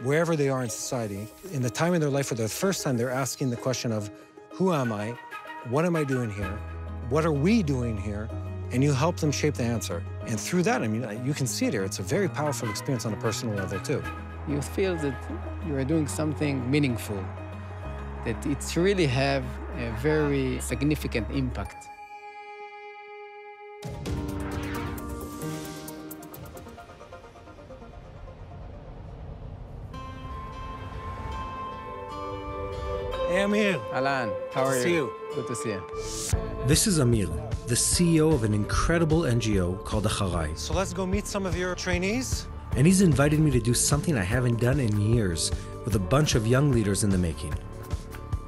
wherever they are in society, in the time in their life for the first time, they're asking the question of, who am I? What am I doing here? What are we doing here? And you help them shape the answer. And through that, I mean, you can see it here. It's a very powerful experience on a personal level, too. You feel that you are doing something meaningful, that it's really have a very significant impact. Hey, Amir. Alan, how are you? See you. Good to see you. This is Amir, the CEO of an incredible NGO called Aharai. So let's go meet some of your trainees. And he's invited me to do something I haven't done in years with a bunch of young leaders in the making.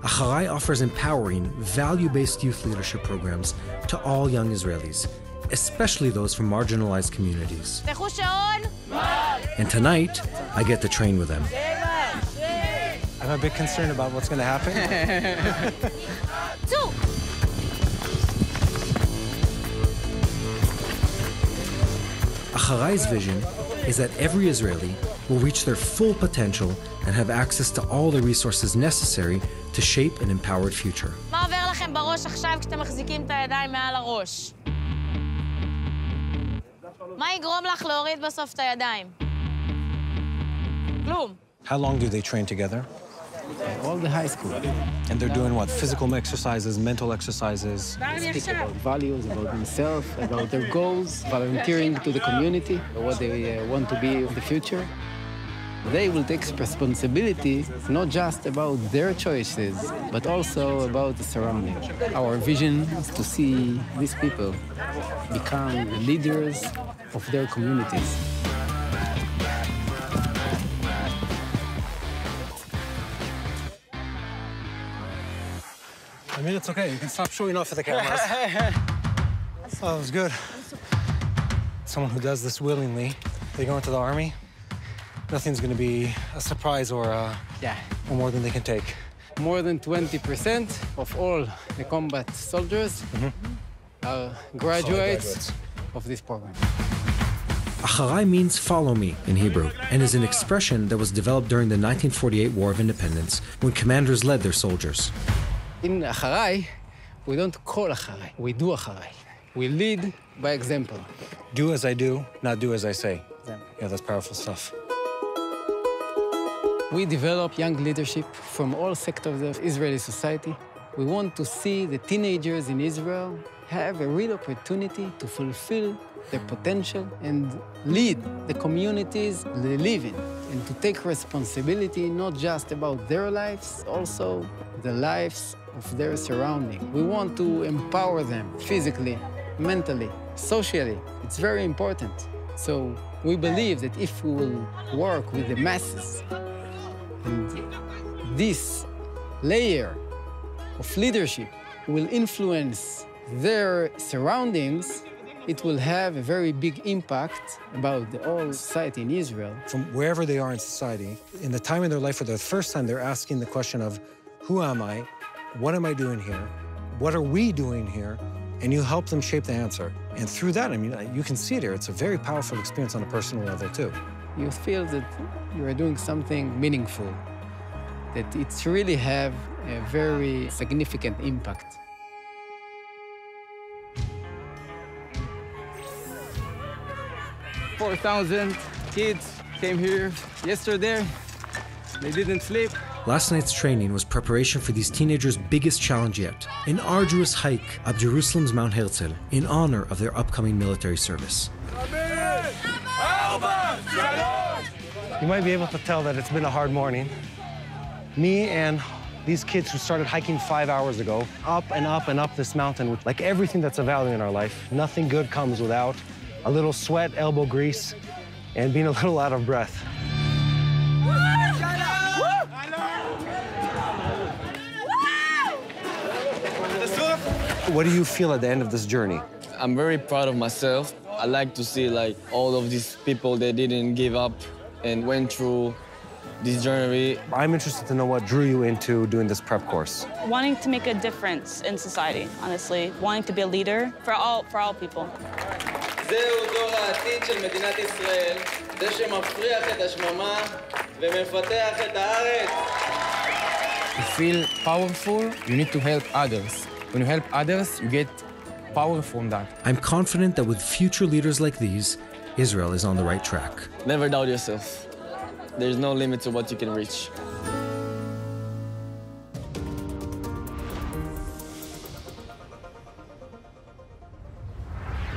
Aharai offers empowering, value-based youth leadership programs to all young Israelis, especially those from marginalized communities. And tonight, I get to train with them. I'm a bit concerned about what's going to happen. Acharai's vision is that every Israeli will reach their full potential and have access to all the resources necessary to shape an empowered future. מה עובר לכם בראש עכשיו כשאתם מחזיקים את הידיים מעל הראש? מה יגרום לך להוריד בסוף את הידיים? כלום. How long do they train together? All the high school. And they're doing what? Physical exercises, mental exercises? Speak about values, about themselves, about their goals, volunteering to the community, what they want to be in the future. They will take responsibility not just about their choices, but also about the surrounding. Our vision is to see these people become the leaders of their communities. I mean, it's okay. You can stop showing off at the cameras. Oh, that was good. Someone who does this willingly, they go into the army, nothing's going to be a surprise or more than they can take. More than 20% of all the combat soldiers are graduates of this program. Aharai means follow me in Hebrew and is an expression that was developed during the 1948 War of Independence when commanders led their soldiers. In Aharai, we don't call Aharai, we do Aharai. We lead by example. Do as I do, not do as I say. Yeah, that's powerful stuff. We develop young leadership from all sectors of Israeli society. We want to see the teenagers in Israel have a real opportunity to fulfill their potential and lead the communities they live in, and to take responsibility not just about their lives, also the lives of their surrounding. We want to empower them physically, mentally, socially. It's very important. So we believe that if we will work with the masses, and this layer of leadership will influence their surroundings, it will have a very big impact about the whole society in Israel. From wherever they are in society, in the time in their life for the first time, they're asking the question of, who am I? What am I doing here? What are we doing here? And you help them shape the answer. And through that, I mean, you can see it here. It's a very powerful experience on a personal level, too. You feel that you are doing something meaningful, that it's really have a very significant impact. "4,000 kids came here yesterday. They didn't sleep." Last night's training was preparation for these teenagers' biggest challenge yet, an arduous hike up Jerusalem's Mount Herzl in honor of their upcoming military service. You might be able to tell that it's been a hard morning. Me and these kids who started hiking 5 hours ago, up and up and up this mountain, like everything that's of value in our life, nothing good comes without a little sweat, elbow grease, and being a little out of breath. What do you feel at the end of this journey? I'm very proud of myself. I like to see like all of these people that didn't give up and went through this journey. I'm interested to know what drew you into doing this prep course. Wanting to make a difference in society, honestly. Wanting to be a leader for all people. זהו דור העתיד של מדינת ישראל, זה שמפריח את השממה ומפתח את הארץ. To feel powerful, you need to help others. When you help others, you get power from that. I'm confident that with future leaders like these, Israel is on the right track. Never doubt yourself. There's no limit to what you can reach.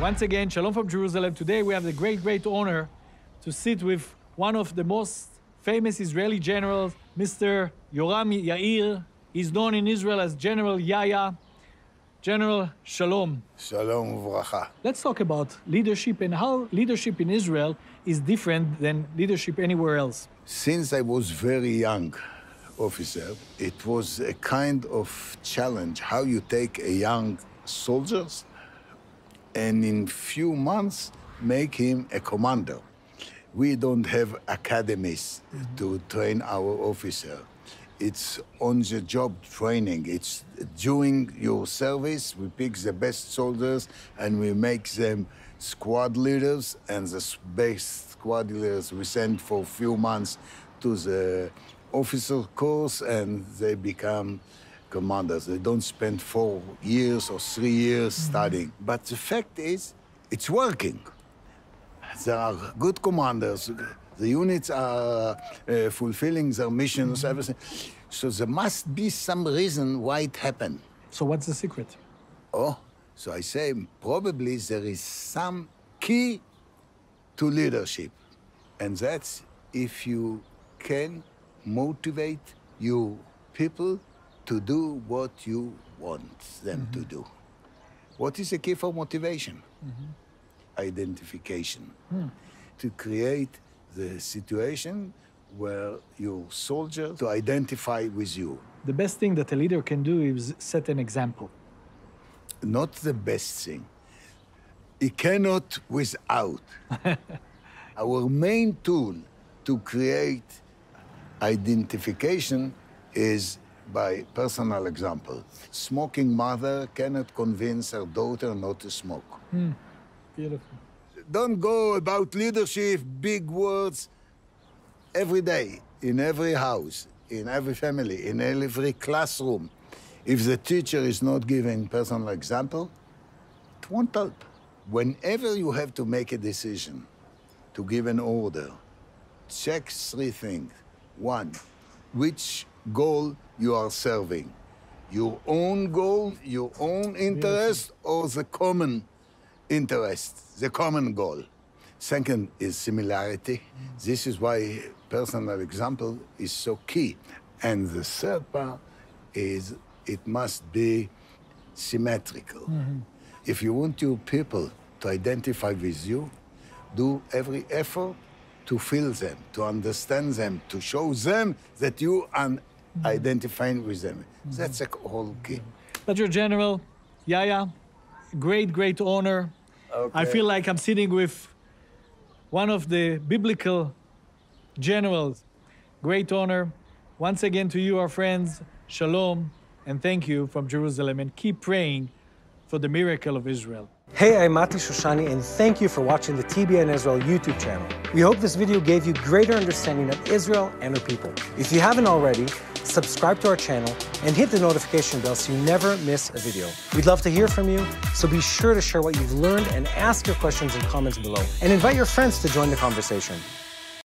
Once again, Shalom from Jerusalem. Today we have the great honor to sit with one of the most famous Israeli generals, Mr. Yoram Yair. He's known in Israel as General Yaya. General, Shalom. Shalom uvracha. Let's talk about leadership and how leadership in Israel is different than leadership anywhere else. Since I was very young officer, it was a kind of challenge how you take a young soldiers and in few months make him a commander. We don't have academies to train our officer. It's on-the-job training. It's during your service, we pick the best soldiers and we make them squad leaders, and the best squad leaders we send for a few months to the officer course and they become commanders. They don't spend 4 years or 3 years studying. But the fact is, it's working. There are good commanders. The units are fulfilling their missions, everything. So there must be some reason why it happened. So what's the secret? Oh, so I say probably there is some key to leadership. And that's if you can motivate your people to do what you want them to do. What is the key for motivation? Identification. To create the situation where your soldier to identify with you. The best thing that a leader can do is set an example. Not the best thing. He cannot without. Our main tool to create identification is by personal example. Smoking mother cannot convince her daughter not to smoke. Beautiful. Don't go about leadership, big words, every day, in every house, in every family, in every classroom. If the teacher is not giving personal example, it won't help. Whenever you have to make a decision, to give an order, check 3 things. 1, which goal you are serving. Your own goal, your own interest, or the common interest, the common goal. Second is similarity. This is why personal example is so key. And the third part is it must be symmetrical. If you want your people to identify with you, do every effort to feel them, to understand them, to show them that you are identifying with them. That's a whole key. Major General Yaya, great honor. Okay. I feel like I'm sitting with one of the biblical generals. Great honor. Once again to you, our friends, Shalom, and thank you from Jerusalem, and keep praying for the miracle of Israel. Hey, I'm Mati Shoshani, and thank you for watching the TBN Israel YouTube channel. We hope this video gave you greater understanding of Israel and her people. If you haven't already, subscribe to our channel and hit the notification bell so you never miss a video. We'd love to hear from you, so be sure to share what you've learned and ask your questions in comments below. And invite your friends to join the conversation.